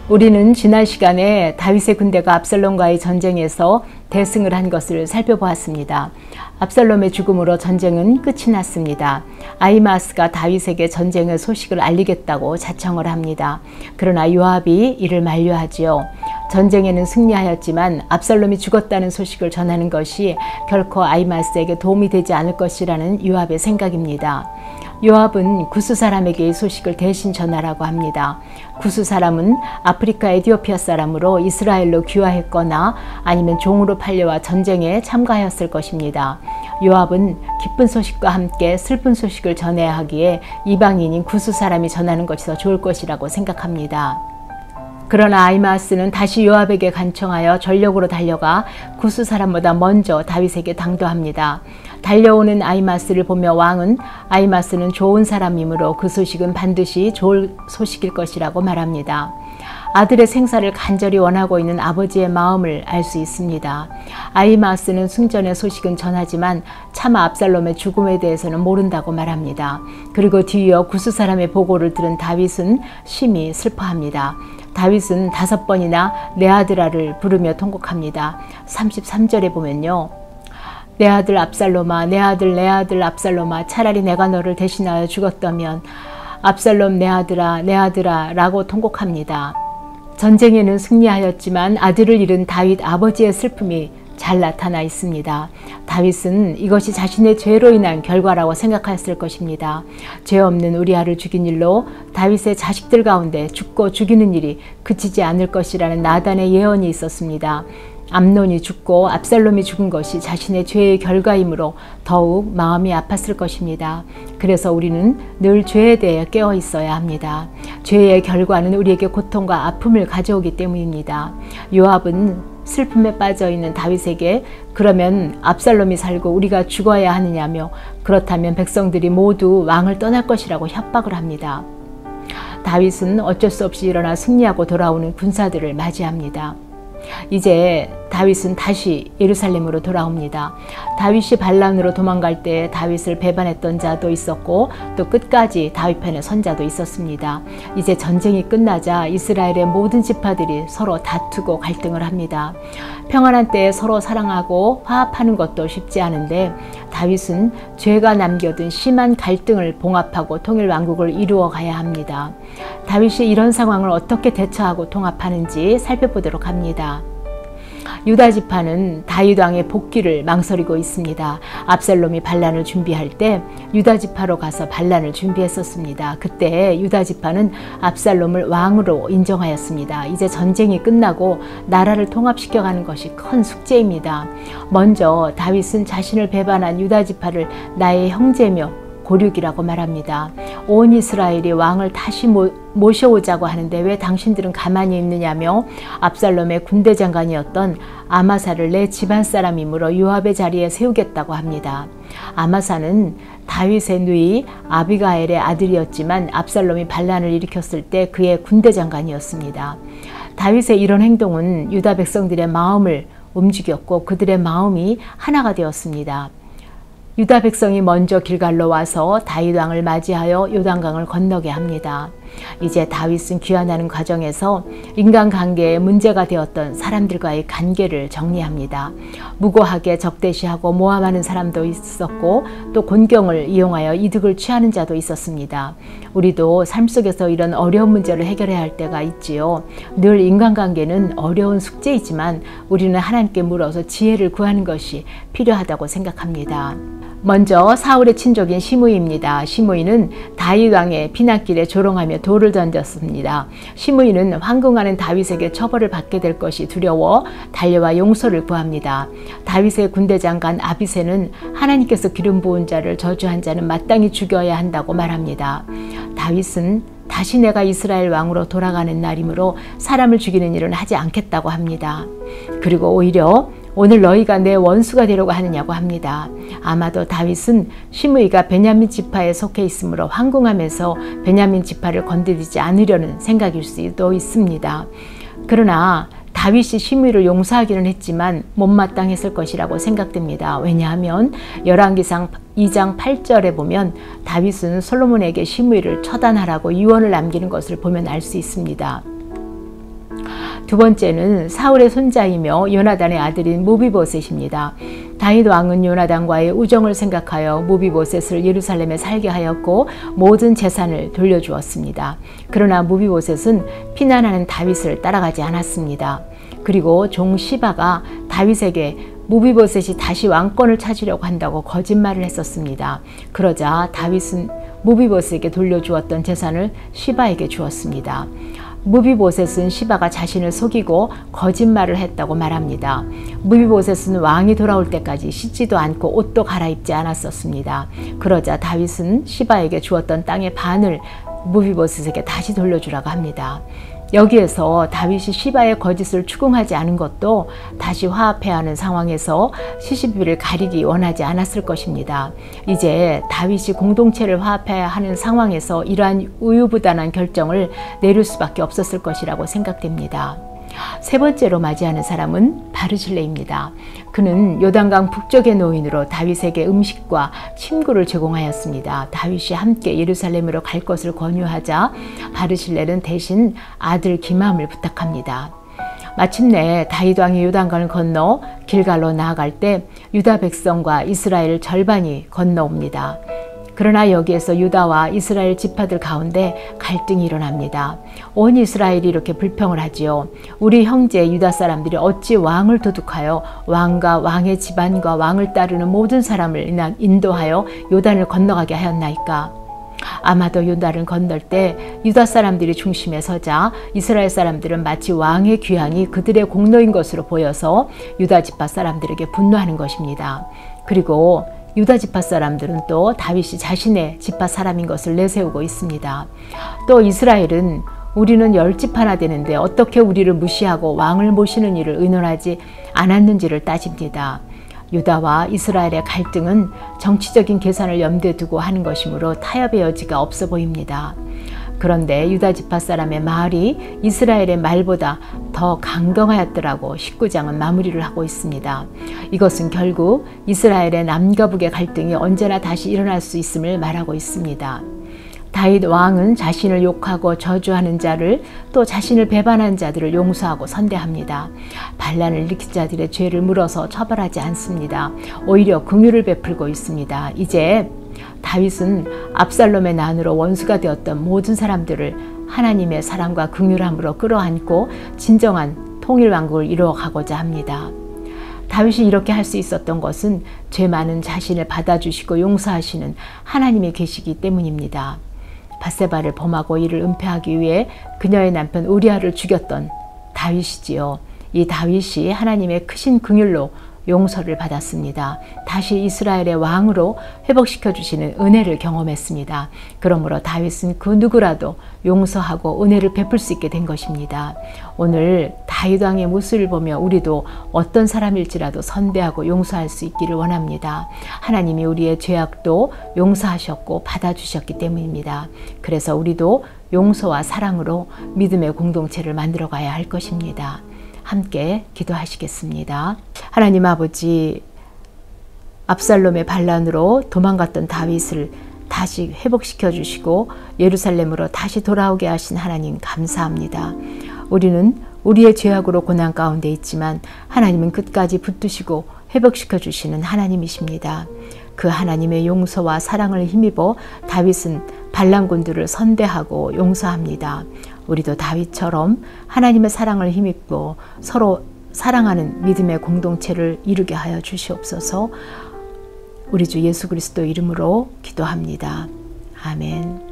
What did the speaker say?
우리는 지난 시간에 다윗의 군대가 압살롬과의 전쟁에서 대승을 한 것을 살펴보았습니다. 압살롬의 죽음으로 전쟁은 끝이 났습니다. 아히마아스가 다윗에게 전쟁의 소식을 알리겠다고 자청을 합니다. 그러나 요압이 이를 만류하지요. 전쟁에는 승리하였지만 압살롬이 죽었다는 소식을 전하는 것이 결코 아히마아스에게 도움이 되지 않을 것이라는 요압의 생각입니다. 요압은 구스 사람에게 이 소식을 대신 전하라고 합니다. 구스 사람은 아프리카 에티오피아 사람으로 이스라엘로 귀화했거나 아니면 종으로 팔려와 전쟁에 참가하였을 것입니다. 요압은 기쁜 소식과 함께 슬픈 소식을 전해야 하기에 이방인인 구스 사람이 전하는 것이 더 좋을 것이라고 생각합니다. 그러나 아히마아스는 다시 요압에게 간청하여 전력으로 달려가 구스 사람보다 먼저 다윗에게 당도합니다. 달려오는 아히마아스를 보며 왕은 아히마아스는 좋은 사람이므로 그 소식은 반드시 좋을 소식일 것이라고 말합니다. 아들의 생사를 간절히 원하고 있는 아버지의 마음을 알 수 있습니다. 아히마아스는 승전의 소식은 전하지만 차마 압살롬의 죽음에 대해서는 모른다고 말합니다. 그리고 뒤이어 구스 사람의 보고를 들은 다윗은 심히 슬퍼합니다. 다윗은 5번이나 내 아들아를 부르며 통곡합니다. 33절에 보면요. 내 아들 압살롬아, 내 아들 압살롬아, 차라리 내가 너를 대신하여 죽었다면 압살롬 내 아들아 라고 통곡합니다. 전쟁에는 승리하였지만 아들을 잃은 다윗 아버지의 슬픔이 잘 나타나 있습니다. 다윗은 이것이 자신의 죄로 인한 결과라고 생각했을 것입니다. 죄 없는 우리아를 죽인 일로 다윗의 자식들 가운데 죽고 죽이는 일이 그치지 않을 것이라는 나단의 예언이 있었습니다. 암논이 죽고 압살롬이 죽은 것이 자신의 죄의 결과이므로 더욱 마음이 아팠을 것입니다. 그래서 우리는 늘 죄에 대해 깨어 있어야 합니다. 죄의 결과는 우리에게 고통과 아픔을 가져오기 때문입니다. 요압은 슬픔에 빠져있는 다윗에게 그러면 압살롬이 살고 우리가 죽어야 하느냐며 그렇다면 백성들이 모두 왕을 떠날 것이라고 협박을 합니다. 다윗은 어쩔 수 없이 일어나 승리하고 돌아오는 군사들을 맞이합니다. 이제 다윗은 다시 예루살렘으로 돌아옵니다. 다윗이 반란으로 도망갈 때 다윗을 배반했던 자도 있었고 또 끝까지 다윗 편에 선 자도 있었습니다. 이제 전쟁이 끝나자 이스라엘의 모든 지파들이 서로 다투고 갈등을 합니다. 평안한 때에 서로 사랑하고 화합하는 것도 쉽지 않은데 다윗은 죄가 남겨둔 심한 갈등을 봉합하고 통일왕국을 이루어 가야 합니다. 다윗이 이런 상황을 어떻게 대처하고 통합하는지 살펴보도록 합니다. 유다 지파는 다윗 왕의 복귀를 망설이고 있습니다. 압살롬이 반란을 준비할 때 유다 지파로 가서 반란을 준비했었습니다. 그때 유다 지파는 압살롬을 왕으로 인정하였습니다. 이제 전쟁이 끝나고 나라를 통합시켜가는 것이 큰 숙제입니다. 먼저 다윗은 자신을 배반한 유다 지파를 나의 형제며 고륙이라고 말합니다. 온 이스라엘이 왕을 다시 모셔오자고 하는데 왜 당신들은 가만히 있느냐며 압살롬의 군대 장관이었던 아마사를 내 집안 사람이므로 요압의 자리에 세우겠다고 합니다. 아마사는 다윗의 누이 아비가엘의 아들이었지만 압살롬이 반란을 일으켰을 때 그의 군대 장관이었습니다. 다윗의 이런 행동은 유다 백성들의 마음을 움직였고 그들의 마음이 하나가 되었습니다. 유다 백성이 먼저 길갈로 와서 다윗 왕을 맞이하여 요단강을 건너게 합니다. 이제 다윗은 귀환하는 과정에서 인간관계에 문제가 되었던 사람들과의 관계를 정리합니다. 무고하게 적대시하고 모함하는 사람도 있었고 또 곤경을 이용하여 이득을 취하는 자도 있었습니다. 우리도 삶 속에서 이런 어려운 문제를 해결해야 할 때가 있지요. 늘 인간관계는 어려운 숙제이지만 우리는 하나님께 물어서 지혜를 구하는 것이 필요하다고 생각합니다. 먼저 사울의 친족인 시므이입니다. 시므이는 다윗 왕의 피난길에 조롱하며 돌을 던졌습니다. 시므이는 황궁하는 다윗에게 처벌을 받게 될 것이 두려워 달려와 용서를 구합니다. 다윗의 군대 장관 아비새는 하나님께서 기름 부은 자를 저주한 자는 마땅히 죽여야 한다고 말합니다. 다윗은 다시 내가 이스라엘 왕으로 돌아가는 날이므로 사람을 죽이는 일은 하지 않겠다고 합니다. 그리고 오히려 오늘 너희가 내 원수가 되려고 하느냐고 합니다. 아마도 다윗은 시므이가 베냐민 지파에 속해 있으므로 황궁하면서 베냐민 지파를 건드리지 않으려는 생각일 수도 있습니다. 그러나 다윗이 시므이를 용서하기는 했지만 못마땅했을 것이라고 생각됩니다. 왜냐하면 열왕기상 2장 8절에 보면 다윗은 솔로몬에게 시므이를 처단하라고 유언을 남기는 것을 보면 알 수 있습니다. 두 번째는 사울의 손자이며 요나단의 아들인 무비보셋입니다. 다윗 왕은 요나단과의 우정을 생각하여 무비보셋을 예루살렘에 살게 하였고 모든 재산을 돌려주었습니다. 그러나 무비보셋은 피난하는 다윗을 따라가지 않았습니다. 그리고 종 시바가 다윗에게 무비보셋이 다시 왕권을 찾으려고 한다고 거짓말을 했었습니다. 그러자 다윗은 무비보셋에게 돌려주었던 재산을 시바에게 주었습니다. 무비보셋은 시바가 자신을 속이고 거짓말을 했다고 말합니다. 무비보셋은 왕이 돌아올 때까지 씻지도 않고 옷도 갈아입지 않았었습니다. 그러자 다윗은 시바에게 주었던 땅의 반을 무비보셋에게 다시 돌려주라고 합니다. 여기에서 다윗이 시바의 거짓을 추궁하지 않은 것도 다시 화합해야 하는 상황에서 시시비비를 가리기 원하지 않았을 것입니다. 이제 다윗이 공동체를 화합해야 하는 상황에서 이러한 우유부단한 결정을 내릴 수밖에 없었을 것이라고 생각됩니다. 세 번째로 맞이하는 사람은 바르실레입니다. 그는 요단강 북쪽의 노인으로 다윗에게 음식과 침구를 제공하였습니다. 다윗이 함께 예루살렘으로 갈 것을 권유하자 바르실레는 대신 아들 기맘을 부탁합니다. 마침내 다윗 왕이 요단강을 건너 길갈로 나아갈 때 유다 백성과 이스라엘 절반이 건너옵니다. 그러나 여기에서 유다와 이스라엘 지파들 가운데 갈등이 일어납니다. 온 이스라엘이 이렇게 불평을 하지요. 우리 형제 유다 사람들이 어찌 왕을 도둑하여 왕과 왕의 집안과 왕을 따르는 모든 사람을 인도하여 요단을 건너가게 하였나이까. 아마도 요단을 건널 때 유다 사람들이 중심에 서자 이스라엘 사람들은 마치 왕의 귀향이 그들의 공로인 것으로 보여서 유다 지파 사람들에게 분노하는 것입니다. 그리고 유다 지파 사람들은 또 다윗이 자신의 지파 사람인 것을 내세우고 있습니다. 또 이스라엘은 우리는 10지파나 되는데 어떻게 우리를 무시하고 왕을 모시는 일을 의논하지 않았는지를 따집니다. 유다와 이스라엘의 갈등은 정치적인 계산을 염두에 두고 하는 것이므로 타협의 여지가 없어 보입니다. 그런데 유다 지파 사람의 말이 이스라엘의 말보다 더 강경하였더라고 19장은 마무리를 하고 있습니다. 이것은 결국 이스라엘의 남과 북의 갈등이 언제나 다시 일어날 수 있음을 말하고 있습니다. 다윗 왕은 자신을 욕하고 저주하는 자를 또 자신을 배반한 자들을 용서하고 선대합니다. 반란을 일으킨 자들의 죄를 물어서 처벌하지 않습니다. 오히려 긍휼을 베풀고 있습니다. 이제 다윗은 압살롬의 난으로 원수가 되었던 모든 사람들을 하나님의 사랑과 긍휼함으로 끌어안고 진정한 통일왕국을 이루어가고자 합니다. 다윗이 이렇게 할 수 있었던 것은 죄 많은 자신을 받아주시고 용서하시는 하나님이 계시기 때문입니다. 밧세바를 범하고 이를 은폐하기 위해 그녀의 남편 우리아를 죽였던 다윗이지요. 이 다윗이 하나님의 크신 긍휼로 용서를 받았습니다. 다시 이스라엘의 왕으로 회복시켜 주시는 은혜를 경험했습니다. 그러므로 다윗은 그 누구라도 용서하고 은혜를 베풀 수 있게 된 것입니다. 오늘 다윗 왕의 모습을 보며 우리도 어떤 사람일지라도 선대하고 용서할 수 있기를 원합니다. 하나님이 우리의 죄악도 용서하셨고 받아주셨기 때문입니다. 그래서 우리도 용서와 사랑으로 믿음의 공동체를 만들어 가야 할 것입니다. 함께 기도하시겠습니다. 하나님 아버지, 압살롬의 반란으로 도망갔던 다윗을 다시 회복시켜 주시고 예루살렘으로 다시 돌아오게 하신 하나님 감사합니다. 우리는 우리의 죄악으로 고난 가운데 있지만 하나님은 끝까지 붙드시고 회복시켜 주시는 하나님이십니다. 그 하나님의 용서와 사랑을 힘입어 다윗은 반란군들을 선대하고 용서합니다. 우리도 다윗처럼 하나님의 사랑을 힘입고 서로 사랑하는 믿음의 공동체를 이루게 하여 주시옵소서. 우리 주 예수 그리스도 이름으로 기도합니다. 아멘.